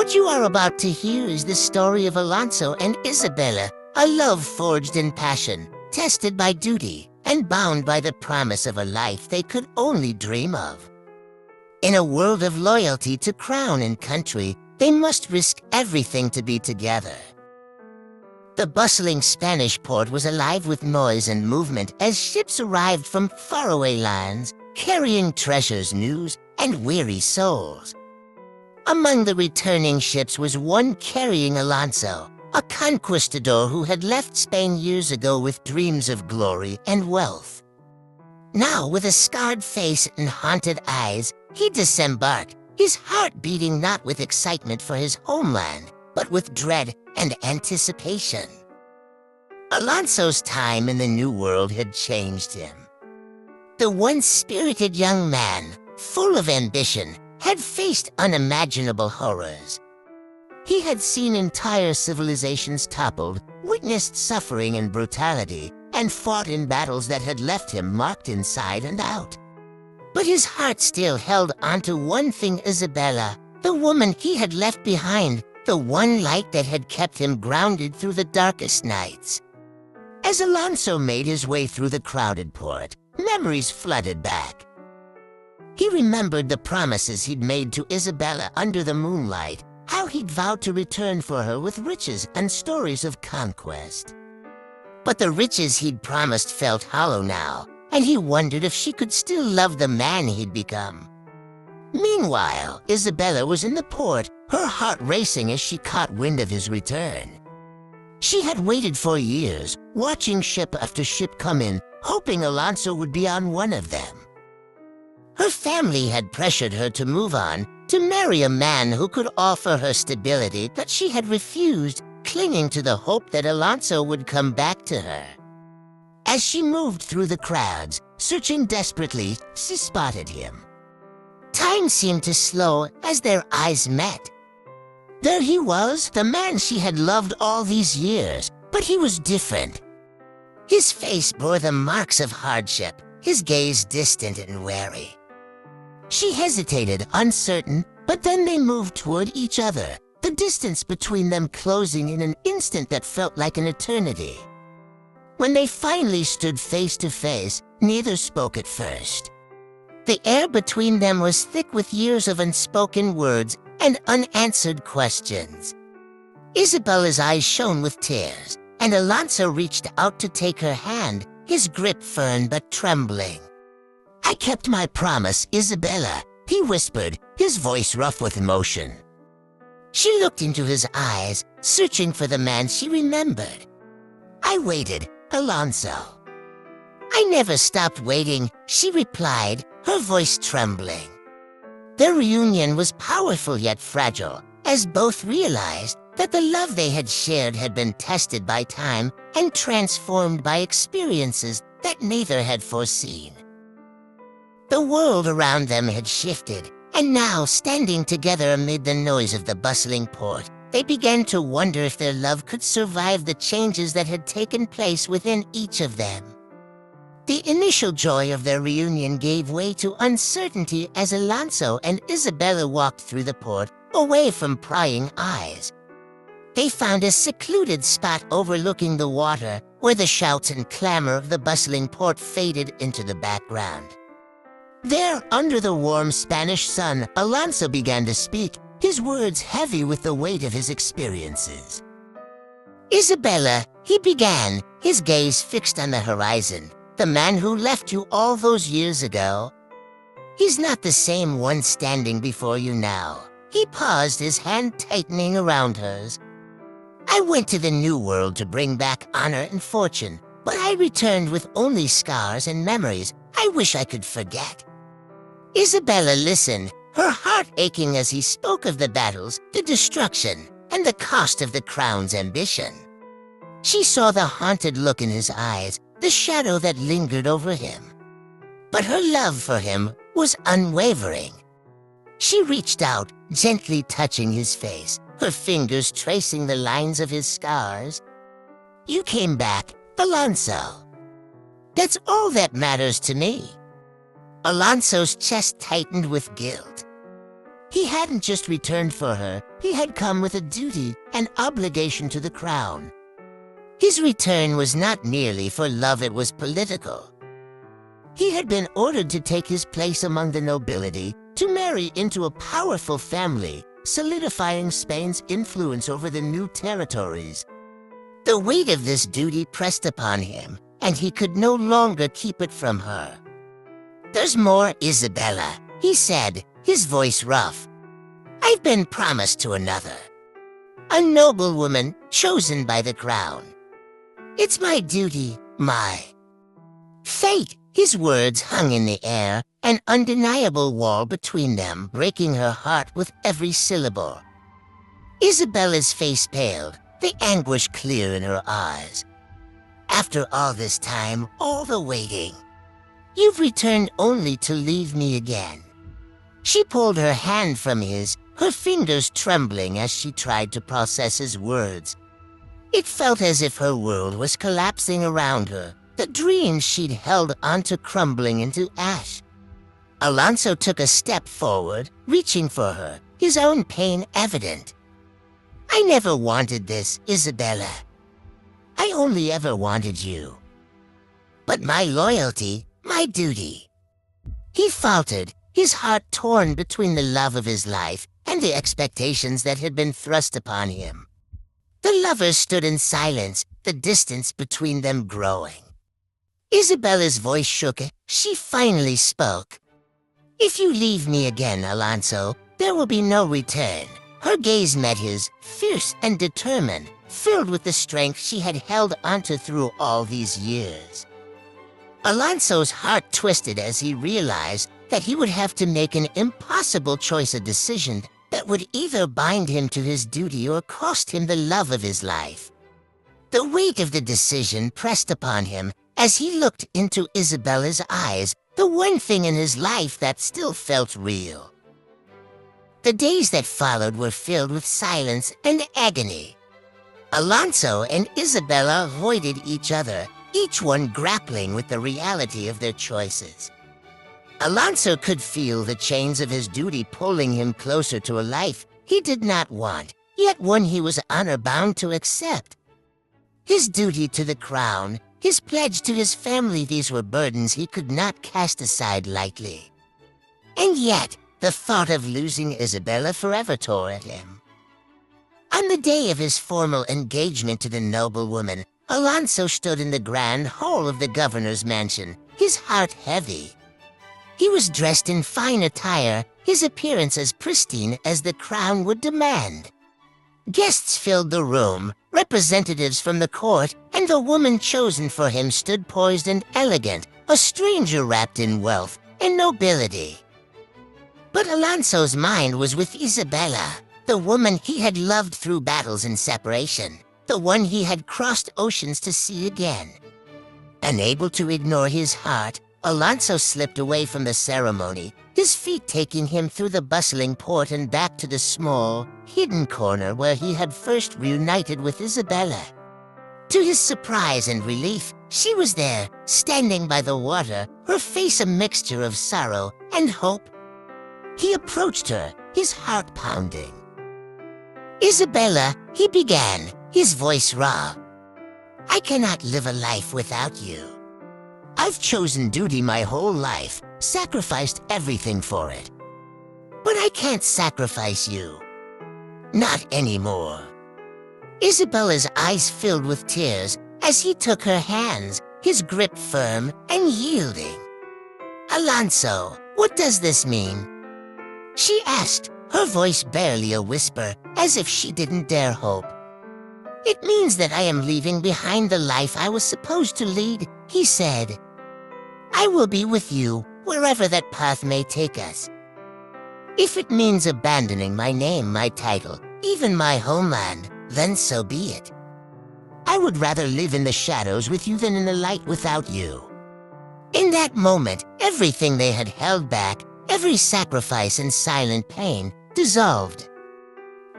What you are about to hear is the story of Alonso and Isabella, a love forged in passion, tested by duty, and bound by the promise of a life they could only dream of. In a world of loyalty to crown and country, they must risk everything to be together. The bustling Spanish port was alive with noise and movement as ships arrived from faraway lands, carrying treasures, news, and weary souls. Among the returning ships was one carrying Alonso, a conquistador who had left Spain years ago with dreams of glory and wealth. Now, with a scarred face and haunted eyes, he disembarked, his heart beating not with excitement for his homeland, but with dread and anticipation. Alonso's time in the New World had changed him. The once spirited young man, full of ambition, had faced unimaginable horrors. He had seen entire civilizations toppled, witnessed suffering and brutality, and fought in battles that had left him marked inside and out. But his heart still held onto one thing: Isabella, the woman he had left behind, the one light that had kept him grounded through the darkest nights. As Alonso made his way through the crowded port, memories flooded back. He remembered the promises he'd made to Isabella under the moonlight, how he'd vowed to return for her with riches and stories of conquest. But the riches he'd promised felt hollow now, and he wondered if she could still love the man he'd become. Meanwhile, Isabella was in the port, her heart racing as she caught wind of his return. She had waited for years, watching ship after ship come in, hoping Alonso would be on one of them. Her family had pressured her to move on, to marry a man who could offer her stability, but she had refused, clinging to the hope that Alonso would come back to her. As she moved through the crowds, searching desperately, she spotted him. Time seemed to slow as their eyes met. There he was, the man she had loved all these years, but he was different. His face bore the marks of hardship, his gaze distant and wary. She hesitated, uncertain, but then they moved toward each other, the distance between them closing in an instant that felt like an eternity. When they finally stood face to face, neither spoke at first. The air between them was thick with years of unspoken words and unanswered questions. Isabella's eyes shone with tears, and Alonso reached out to take her hand, his grip firm but trembling. "I kept my promise, Isabella," he whispered, his voice rough with emotion. She looked into his eyes, searching for the man she remembered. "I waited, Alonso." "I never stopped waiting," she replied, her voice trembling. Their reunion was powerful yet fragile, as both realized that the love they had shared had been tested by time and transformed by experiences that neither had foreseen. The world around them had shifted, and now, standing together amid the noise of the bustling port, they began to wonder if their love could survive the changes that had taken place within each of them. The initial joy of their reunion gave way to uncertainty as Alonso and Isabella walked through the port, away from prying eyes. They found a secluded spot overlooking the water, where the shouts and clamor of the bustling port faded into the background. There, under the warm Spanish sun, Alonso began to speak, his words heavy with the weight of his experiences. "Isabella," he began, his gaze fixed on the horizon, "the man who left you all those years ago, he's not the same one standing before you now." He paused, his hand tightening around hers. "I went to the New World to bring back honor and fortune, but I returned with only scars and memories I wish I could forget." Isabella listened, her heart aching as he spoke of the battles, the destruction, and the cost of the crown's ambition. She saw the haunted look in his eyes, the shadow that lingered over him. But her love for him was unwavering. She reached out, gently touching his face, her fingers tracing the lines of his scars. "You came back, Alonso. That's all that matters to me." Alonso's chest tightened with guilt. He hadn't just returned for her, he had come with a duty and obligation to the crown. His return was not merely for love, it was political. He had been ordered to take his place among the nobility, to marry into a powerful family, solidifying Spain's influence over the new territories. The weight of this duty pressed upon him, and he could no longer keep it from her. "There's more, Isabella," he said, his voice rough. "I've been promised to another. A noble woman chosen by the crown. It's my duty, my fate." His words hung in the air, an undeniable wall between them, breaking her heart with every syllable. Isabella's face paled, the anguish clear in her eyes. "After all this time, all the waiting, you've returned only to leave me again." She pulled her hand from his, her fingers trembling as she tried to process his words. It felt as if her world was collapsing around her, the dreams she'd held onto crumbling into ash. Alonso took a step forward, reaching for her, his own pain evident. "I never wanted this, Isabella. I only ever wanted you. But my loyalty, my duty." He faltered, his heart torn between the love of his life and the expectations that had been thrust upon him. The lovers stood in silence, the distance between them growing. Isabella's voice shook. She finally spoke. "If you leave me again, Alonso, there will be no return." Her gaze met his, fierce and determined, filled with the strength she had held onto through all these years. Alonso's heart twisted as he realized that he would have to make an impossible choice, a decision that would either bind him to his duty or cost him the love of his life. The weight of the decision pressed upon him as he looked into Isabella's eyes, the one thing in his life that still felt real. The days that followed were filled with silence and agony. Alonso and Isabella avoided each other, each one grappling with the reality of their choices. Alonso could feel the chains of his duty pulling him closer to a life he did not want, yet one he was honor-bound to accept. His duty to the crown, his pledge to his family, these were burdens he could not cast aside lightly. And yet, the thought of losing Isabella forever tore at him. On the day of his formal engagement to the noble woman, Alonso stood in the grand hall of the governor's mansion, his heart heavy. He was dressed in fine attire, his appearance as pristine as the crown would demand. Guests filled the room, representatives from the court, and the woman chosen for him stood poised and elegant, a stranger wrapped in wealth and nobility. But Alonso's mind was with Isabella, the woman he had loved through battles and separation, the one he had crossed oceans to see again. Unable to ignore his heart, Alonso slipped away from the ceremony, his feet taking him through the bustling port and back to the small, hidden corner where he had first reunited with Isabella. To his surprise and relief, she was there, standing by the water, her face a mixture of sorrow and hope. He approached her, his heart pounding. "Isabella," he began, his voice raw. "I cannot live a life without you. I've chosen duty my whole life, sacrificed everything for it. But I can't sacrifice you. Not anymore." Isabella's eyes filled with tears as he took her hands, his grip firm and yielding. "Alonso, what does this mean?" she asked, her voice barely a whisper, as if she didn't dare hope. "It means that I am leaving behind the life I was supposed to lead," he said. "I will be with you wherever that path may take us. If it means abandoning my name, my title, even my homeland, then so be it. I would rather live in the shadows with you than in the light without you." In that moment, everything they had held back, every sacrifice and silent pain, dissolved.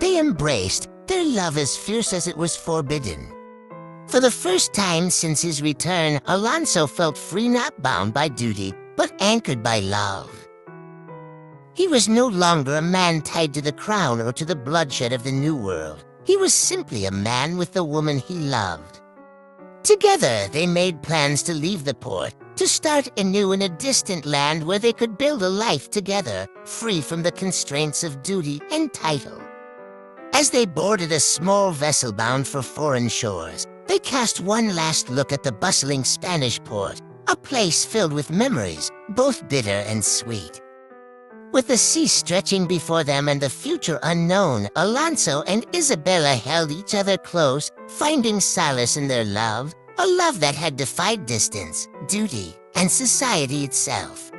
They embraced, their love as fierce as it was forbidden. For the first time since his return, Alonso felt free, not bound by duty, but anchored by love. He was no longer a man tied to the crown or to the bloodshed of the New World. He was simply a man with the woman he loved. Together, they made plans to leave the port, to start anew in a distant land where they could build a life together, free from the constraints of duty and title. As they boarded a small vessel bound for foreign shores, they cast one last look at the bustling Spanish port, a place filled with memories, both bitter and sweet. With the sea stretching before them and the future unknown, Alonso and Isabella held each other close, finding solace in their love, a love that had defied distance, duty, and society itself.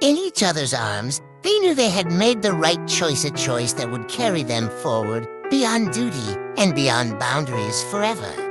In each other's arms, they knew they had made the right choice, a choice that would carry them forward, beyond duty and beyond boundaries forever.